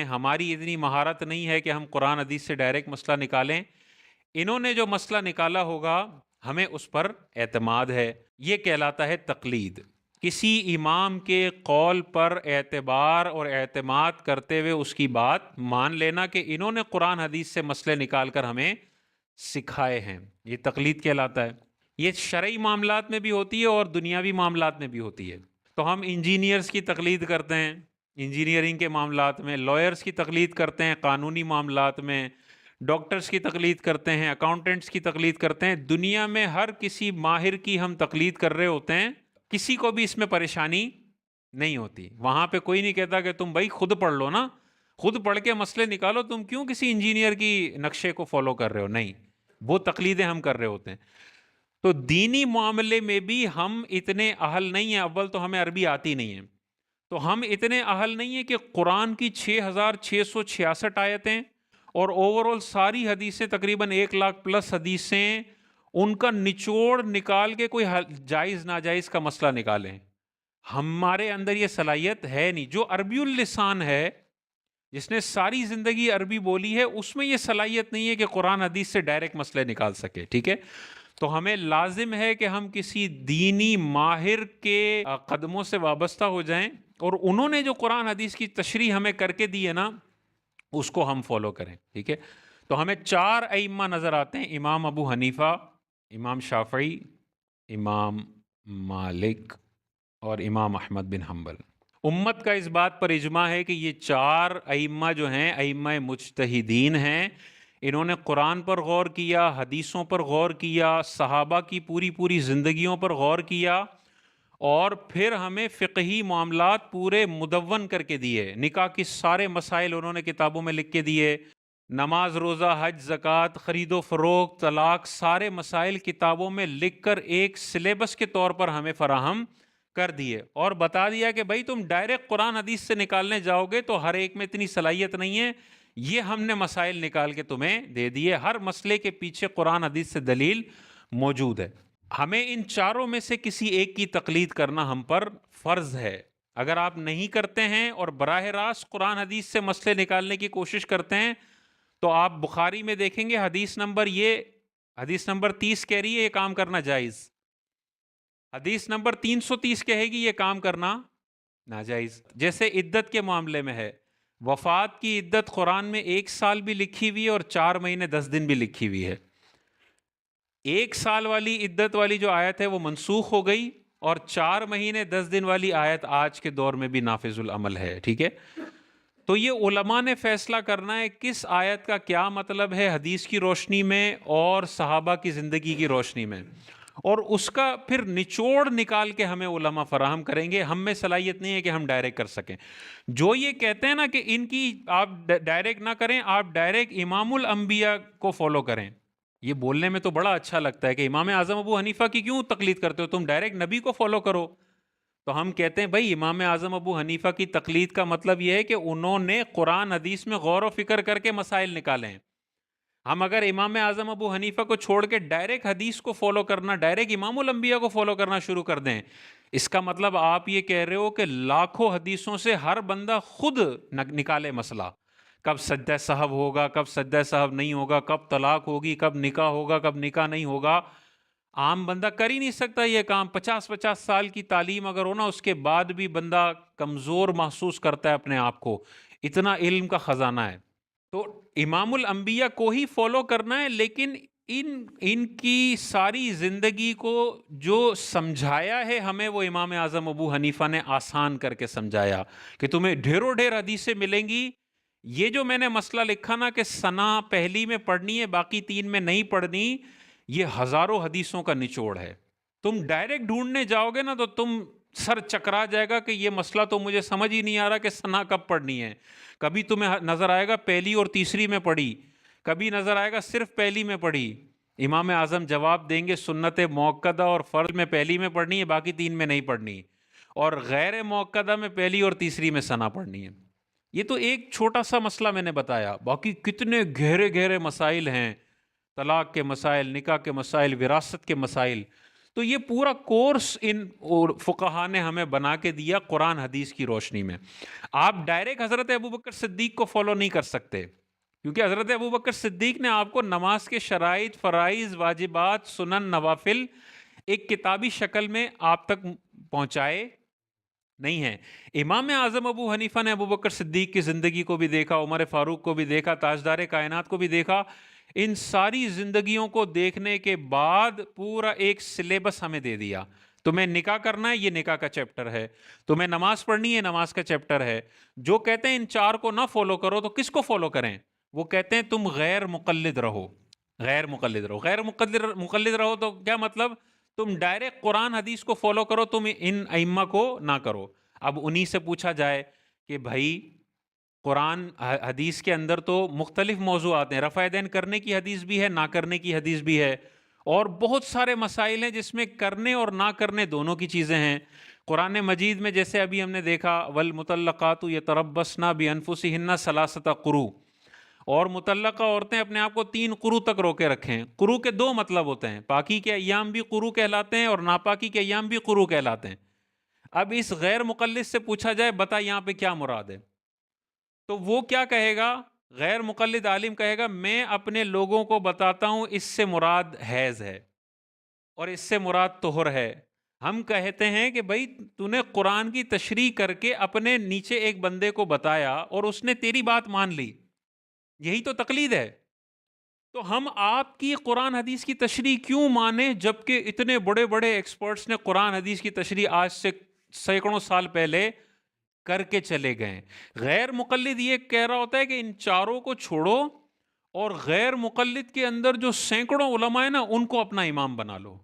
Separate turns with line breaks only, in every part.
ہیں، ہماری اتنی مہارت نہیں ہے کہ ہم قرآن حدیث سے ڈائریکٹ مسئلہ نکالیں، انہوں نے جو مسئلہ نکالا ہوگا ہمیں اس پر اعتماد ہے۔ یہ کہلاتا ہے تقلید۔ کسی امام کے قول پر اعتبار اور اعتماد کرتے ہوئے اس کی بات مان لینا کہ انہوں نے قرآن حدیث سے مسئلے نکال کر ہمیں سکھائے ہیں، یہ تقلید کہلاتا ہے۔ یہ شرعی معاملات میں بھی ہوتی ہے اور دنیاوی معاملات میں بھی ہوتی ہے۔ تو ہم انجینئرز کی تقلید کرتے ہیں انجینئرنگ کے معاملات میں، لائرز کی تقلید کرتے ہیں قانونی معاملات میں، ڈاکٹرز کی تقلید کرتے ہیں، اکاؤنٹنٹس کی تقلید کرتے ہیں۔ دنیا میں ہر کسی ماہر کی ہم تقلید کر رہے ہوتے ہیں، کسی کو بھی اس میں پریشانی نہیں ہوتی۔ وہاں پہ کوئی نہیں کہتا کہ تم بھائی خود پڑھ لو نا، خود پڑھ کے مسئلے نکالو، تم کیوں کسی انجینئر کی نقشے کو فالو کر رہے ہو؟ نہیں، وہ تقلیدیں ہم کر رہے ہوتے ہیں۔ تو دینی معاملے میں بھی ہم اتنے اہل نہیں ہیں۔ اول تو ہمیں عربی آتی نہیں ہے، تو ہم اتنے اہل نہیں ہیں کہ قرآن کی 6666 آیتیں اور اوورال ساری حدیثیں، تقریباً 1,00,000+ حدیثیں، ان کا نچوڑ نکال کے کوئی جائز ناجائز کا مسئلہ نکالیں۔ ہمارے اندر یہ صلاحیت ہے نہیں۔ جو عربی اللسان ہے، جس نے ساری زندگی عربی بولی ہے، اس میں یہ صلاحیت نہیں ہے کہ قرآن حدیث سے ڈائریکٹ مسئلے نکال سکے، ٹھیک ہے؟ تو ہمیں لازم ہے کہ ہم کسی دینی ماہر کے قدموں سے وابستہ ہو جائیں، اور انہوں نے جو قرآن حدیث کی تشریح ہمیں کر کے دی ہے نا، اس کو ہم فالو کریں، ٹھیک ہے؟ تو ہمیں 4 ائمہ نظر آتے ہیں: امام ابو حنیفہ، امام شافعی، امام مالک اور امام احمد بن حنبل۔ امت کا اس بات پر اجماع ہے کہ یہ 4 ائمہ جو ہیں ائمہ مجتہدین ہیں۔ انہوں نے قرآن پر غور کیا، حدیثوں پر غور کیا، صحابہ کی پوری زندگیوں پر غور کیا، اور پھر ہمیں فقہی معاملات پورے مدون کر کے دیے۔ نکاح کے سارے مسائل انہوں نے کتابوں میں لکھ کے دیے، نماز، روزہ، حج، زکوٰۃ، خرید و فروخت، طلاق، سارے مسائل کتابوں میں لکھ کر ایک سلیبس کے طور پر ہمیں فراہم کر دیے، اور بتا دیا کہ بھائی تم ڈائریکٹ قرآن حدیث سے نکالنے جاؤ گے تو ہر ایک میں اتنی صلاحیت نہیں ہے، یہ ہم نے مسائل نکال کے تمہیں دے دیے، ہر مسئلے کے پیچھے قرآن حدیث سے دلیل موجود ہے۔ ہمیں ان 4 میں سے کسی ایک کی تقلید کرنا ہم پر فرض ہے۔ اگر آپ نہیں کرتے ہیں اور براہ راست قرآن حدیث سے مسئلے نکالنے کی کوشش کرتے ہیں، تو آپ بخاری میں دیکھیں گے حدیث نمبر 30 کہہ رہی ہے یہ کام کرنا جائز، حدیث نمبر 330 کہے گی یہ کام کرنا ناجائز۔ جیسے عدت کے معاملے میں ہے، وفات کی عدت قرآن میں 1 سال بھی لکھی ہوئی ہے اور 4 مہینے 10 دن بھی لکھی ہوئی ہے۔ 1 سال والی عدت والی جو آیت ہے وہ منسوخ ہو گئی، اور 4 مہینے 10 دن والی آیت آج کے دور میں بھی نافذ العمل ہے، ٹھیک ہے؟ تو یہ علماء نے فیصلہ کرنا ہے کس آیت کا کیا مطلب ہے حدیث کی روشنی میں اور صحابہ کی زندگی کی روشنی میں، اور اس کا پھر نچوڑ نکال کے ہمیں علماء فراہم کریں گے۔ ہم میں صلاحیت نہیں ہے کہ ہم ڈائریکٹ کر سکیں۔ جو یہ کہتے ہیں نا کہ ان کی آپ ڈائریکٹ نہ کریں، آپ ڈائریکٹ امام الانبیاء کو فالو کریں، یہ بولنے میں تو بڑا اچھا لگتا ہے کہ امام اعظم ابو حنیفہ کی کیوں تقلید کرتے ہو، تم ڈائریکٹ نبی کو فالو کرو۔ تو ہم کہتے ہیں بھائی امام اعظم ابو حنیفہ کی تقلید کا مطلب یہ ہے کہ انہوں نے قرآن حدیث میں غور و فکر کر کے مسائل نکالے ہیں۔ ہم اگر امام اعظم ابو حنیفہ کو چھوڑ کے ڈائریکٹ حدیث کو فالو کرنا، ڈائریکٹ امام الانبیاء کو فالو کرنا شروع کر دیں، اس کا مطلب آپ یہ کہہ رہے ہو کہ لاکھوں حدیثوں سے ہر بندہ خود نکالے مسئلہ، کب سجدہ سہو ہوگا، کب سجدہ سہو نہیں ہوگا، کب طلاق ہوگی، کب نکاح ہوگا، کب نکاح نہیں ہوگا۔ عام بندہ کر ہی نہیں سکتا یہ کام۔ 50 سال کی تعلیم اگر ہونا، اس کے بعد بھی بندہ کمزور محسوس کرتا ہے اپنے آپ کو، اتنا علم کا خزانہ ہے۔ تو امام الانبیاء کو ہی فالو کرنا ہے، لیکن ان کی ساری زندگی کو جو سمجھایا ہے ہمیں، وہ امام اعظم ابو حنیفہ نے آسان کر کے سمجھایا کہ تمہیں ڈھیروں ڈھیر حدیثیں ملیں گی۔ یہ جو میں نے مسئلہ لکھا نا کہ ثنا پہلی میں پڑھنی ہے باقی 3 میں نہیں پڑھنی، یہ ہزاروں حدیثوں کا نچوڑ ہے۔ تم ڈائریکٹ ڈھونڈنے جاؤ گے نا تو تم سر چکرا جائے گا کہ یہ مسئلہ تو مجھے سمجھ ہی نہیں آ رہا کہ ثنا کب پڑھنی ہے۔ کبھی تمہیں نظر آئے گا پہلی اور تیسری میں پڑھی، کبھی نظر آئے گا صرف پہلی میں پڑھی۔ امام اعظم جواب دیں گے سنت موقدہ اور فرض میں پہلی میں پڑھنی ہے، باقی 3 میں نہیں پڑھنی، اور غیر موقدہ میں پہلی اور تیسری میں ثنا پڑھنی ہے۔ یہ تو ایک چھوٹا سا مسئلہ میں نے بتایا، باقی کتنے گہرے گہرے مسائل ہیں، طلاق کے مسائل، نکاح کے مسائل، وراثت کے مسائل، تو یہ پورا کورس ان فقہا نے ہمیں بنا کے دیا قرآن حدیث کی روشنی میں. آپ ڈائریکٹ حضرت ابوبکر صدیق کو فالو نہیں کر سکتے، کیونکہ حضرت ابوبکر صدیق نے آپ کو نماز کے شرائط، فرائض، واجبات، سنن، نوافل ایک کتابی شکل میں آپ تک پہنچائے نہیں ہے. امام اعظم ابو حنیفہ نے ابوبکر صدیق کی زندگی کو بھی دیکھا، عمر فاروق کو بھی دیکھا، تاجدار کائنات کو بھی دیکھا. ان ساری زندگیوں کو دیکھنے کے بعد پورا ایک سلیبس ہمیں دے دیا. تمہیں نکاح کرنا ہے، یہ نکاح کا چیپٹر ہے. تمہیں نماز پڑھنی ہے، نماز کا چیپٹر ہے. جو کہتے ہیں ان چار کو نہ فالو کرو تو کس کو فالو کریں؟ وہ کہتے ہیں تم غیر مقلد رہو. غیر مقلد رہو. غیر مقلد رہو تو کیا مطلب؟ تم ڈائریکٹ قرآن حدیث کو فالو کرو، تم ان ائمہ کو نہ کرو. اب انہی سے پوچھا جائے کہ بھائی قرآن حدیث کے اندر تو مختلف موضوعات ہیں، رفع دین کرنے کی حدیث بھی ہے، نہ کرنے کی حدیث بھی ہے، اور بہت سارے مسائل ہیں جس میں کرنے اور نہ کرنے دونوں کی چیزیں ہیں. قرآن مجید میں جیسے ابھی ہم نے دیکھا والمطلقات یتربصن بانفسہن ثلاثۃ قروء، اور مطلقہ عورتیں اپنے آپ کو 3 قروء تک روکے رکھیں. قروء کے 2 مطلب ہوتے ہیں، پاکی کے ایام بھی قروء کہلاتے ہیں اور ناپاکی کے ایام بھی قروء کہلاتے ہیں. اب اس غیر مقلد سے پوچھا جائے بتا یہاں پہ کیا مراد ہے، تو وہ کیا کہے گا؟ غیر مقلد عالم کہے گا میں اپنے لوگوں کو بتاتا ہوں اس سے مراد حیض ہے اور اس سے مراد طہر ہے. ہم کہتے ہیں کہ بھائی تو نے قرآن کی تشریح کر کے اپنے نیچے ایک بندے کو بتایا اور اس نے تیری بات مان لی، یہی تو تقلید ہے. تو ہم آپ کی قرآن حدیث کی تشریح کیوں مانیں جبکہ اتنے بڑے بڑے ایکسپرٹس نے قرآن حدیث کی تشریح آج سے سینکڑوں سال پہلے کر کے چلے گئے. غیر مقلد یہ کہہ رہا ہوتا ہے کہ ان چاروں کو چھوڑو اور غیر مقلد کے اندر جو سینکڑوں علماء ہیں نا ان کو اپنا امام بنا لو،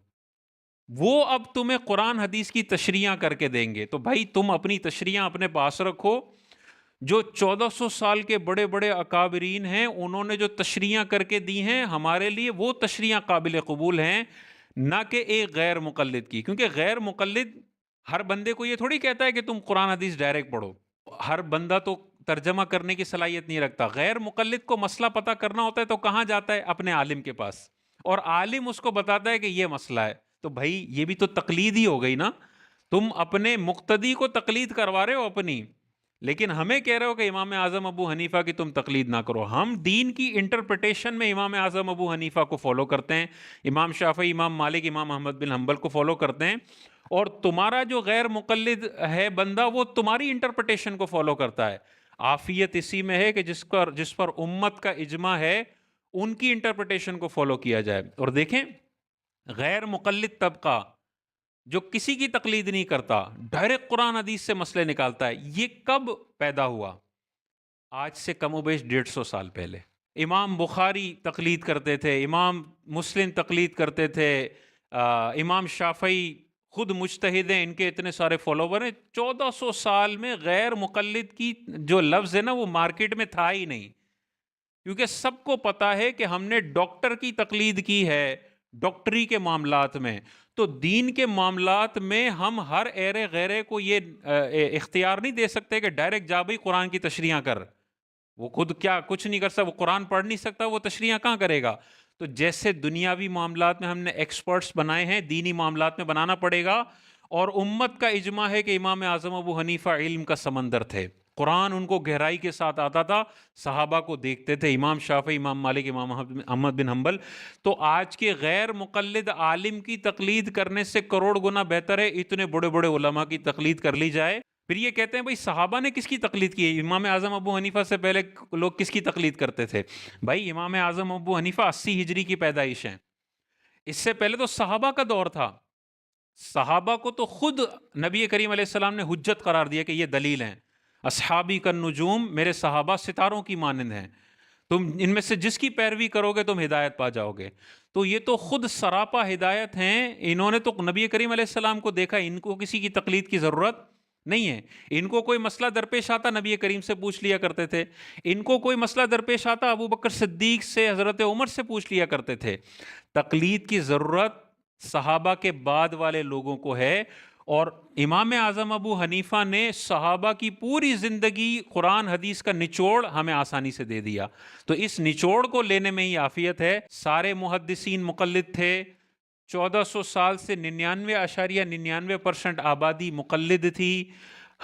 وہ اب تمہیں قرآن حدیث کی تشریحاں کر کے دیں گے. تو بھائی تم اپنی تشریحاں اپنے پاس رکھو. جو 1400 سال کے بڑے بڑے اکابرین ہیں انہوں نے جو تشریحاں کر کے دی ہیں ہمارے لیے وہ تشریحاں قابل قبول ہیں، نہ کہ ایک غیر مقلد کی. کیونکہ غیر مقلد ہر بندے کو یہ تھوڑی کہتا ہے کہ تم قرآن حدیث ڈائریکٹ پڑھو. ہر بندہ تو ترجمہ کرنے کی صلاحیت نہیں رکھتا. غیر مقلد کو مسئلہ پتہ کرنا ہوتا ہے تو کہاں جاتا ہے؟ اپنے عالم کے پاس، اور عالم اس کو بتاتا ہے کہ یہ مسئلہ ہے. تو بھائی یہ بھی تو تقلید ہی ہو گئی نا. تم اپنے مقتدی کو تقلید کروا رہے ہو اپنی، لیکن ہمیں کہہ رہے ہو کہ امام اعظم ابو حنیفہ کی تم تقلید نہ کرو. ہم دین کی انٹرپریٹیشن میں امام اعظم ابو حنیفہ کو فالو کرتے ہیں، امام شافعی، امام مالک، امام احمد بن حنبل کو فالو کرتے ہیں. اور تمہارا جو غیر مقلد ہے بندہ وہ تمہاری انٹرپریٹیشن کو فالو کرتا ہے. عافیت اسی میں ہے کہ جس پر امت کا اجماع ہے ان کی انٹرپریٹیشن کو فالو کیا جائے. اور دیکھیں غیر مقلد طبقہ جو کسی کی تقلید نہیں کرتا، ڈائریکٹ قرآن حدیث سے مسئلے نکالتا ہے، یہ کب پیدا ہوا؟ آج سے کم و بیش 150 سال پہلے. امام بخاری تقلید کرتے تھے، امام مسلم تقلید کرتے تھے، امام شافعی خود مجتہد ہیں، ان کے اتنے سارے فالوور ہیں. 1400 سال میں غیر مقلد کی جو لفظ ہے نا وہ مارکیٹ میں تھا ہی نہیں، کیونکہ سب کو پتا ہے کہ ہم نے ڈاکٹر کی تقلید کی ہے ڈاکٹری کے معاملات میں. تو دین کے معاملات میں ہم ہر ایرے غیرے کو یہ اختیار نہیں دے سکتے کہ ڈائریکٹ جا بھائی قرآن کی تشریحاں کر. وہ خود کیا کچھ نہیں کر سکتا، وہ قرآن پڑھ نہیں سکتا، وہ تشریحاں کہاں کرے گا؟ تو جیسے دنیاوی معاملات میں ہم نے ایکسپرٹس بنائے ہیں، دینی معاملات میں بنانا پڑے گا. اور امت کا اجماع ہے کہ امام اعظم ابو حنیفہ علم کا سمندر تھے، قرآن ان کو گہرائی کے ساتھ آتا تھا، صحابہ کو دیکھتے تھے، امام شافعی، امام مالک، امام احمد بن حنبل. تو آج کے غیر مقلد عالم کی تقلید کرنے سے کروڑ گنا بہتر ہے اتنے بڑے بڑے علماء کی تقلید کر لی جائے. پھر یہ کہتے ہیں بھائی صحابہ نے کس کی تقلید کی ہے؟ امام اعظم ابو حنیفہ سے پہلے لوگ کس کی تقلید کرتے تھے؟ بھائی امام اعظم ابو حنیفہ 80 ہجری کی پیدائش ہیں، اس سے پہلے تو صحابہ کا دور تھا. صحابہ کو تو خود نبی کریم علیہ السلام نے حجت قرار دیا کہ یہ دلیل ہیں. اصحابی کالنجوم، میرے صحابہ ستاروں کی مانند ہیں، تم ان میں سے جس کی پیروی کرو گے تم ہدایت پا جاؤ گے. تو یہ تو خود سراپا ہدایت ہیں. انہوں نے تو نبی کریم علیہ السلام کو دیکھا، ان کو کسی کی تقلید کی ضرورت نہیں ہے. ان کو کوئی مسئلہ درپیش آتا نبی کریم سے پوچھ لیا کرتے تھے، ان کو کوئی مسئلہ درپیش آتا ابو بکر صدیق سے، حضرت عمر سے پوچھ لیا کرتے تھے. تقلید کی ضرورت صحابہ کے بعد والے لوگوں کو ہے. اور امام اعظم ابو حنیفہ نے صحابہ کی پوری زندگی قرآن حدیث کا نچوڑ ہمیں آسانی سے دے دیا. تو اس نچوڑ کو لینے میں ہی عافیت ہے. سارے محدثین مقلد تھے، 1400 سال سے 99.99% آبادی مقلد تھی،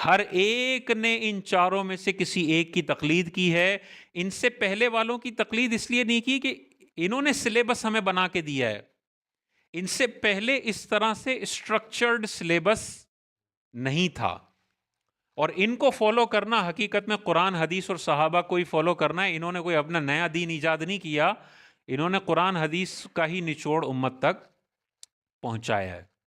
ہر ایک نے ان چاروں میں سے کسی ایک کی تقلید کی ہے۔ ان سے پہلے والوں کی تقلید اس لیے نہیں کی کہ انہوں نے سلیبس ہمیں بنا کے دیا ہے، ان سے پہلے اس طرح سے اسٹرکچرڈ سلیبس نہیں تھا، اور ان کو فالو کرنا حقیقت میں قرآن حدیث اور صحابہ کو ہی فالو کرنا ہے۔ انہوں نے کوئی اپنا نیا دین ایجاد نہیں کیا، انہوں نے قرآن حدیث کا ہی نچوڑ امت تک پہنچایا ہے۔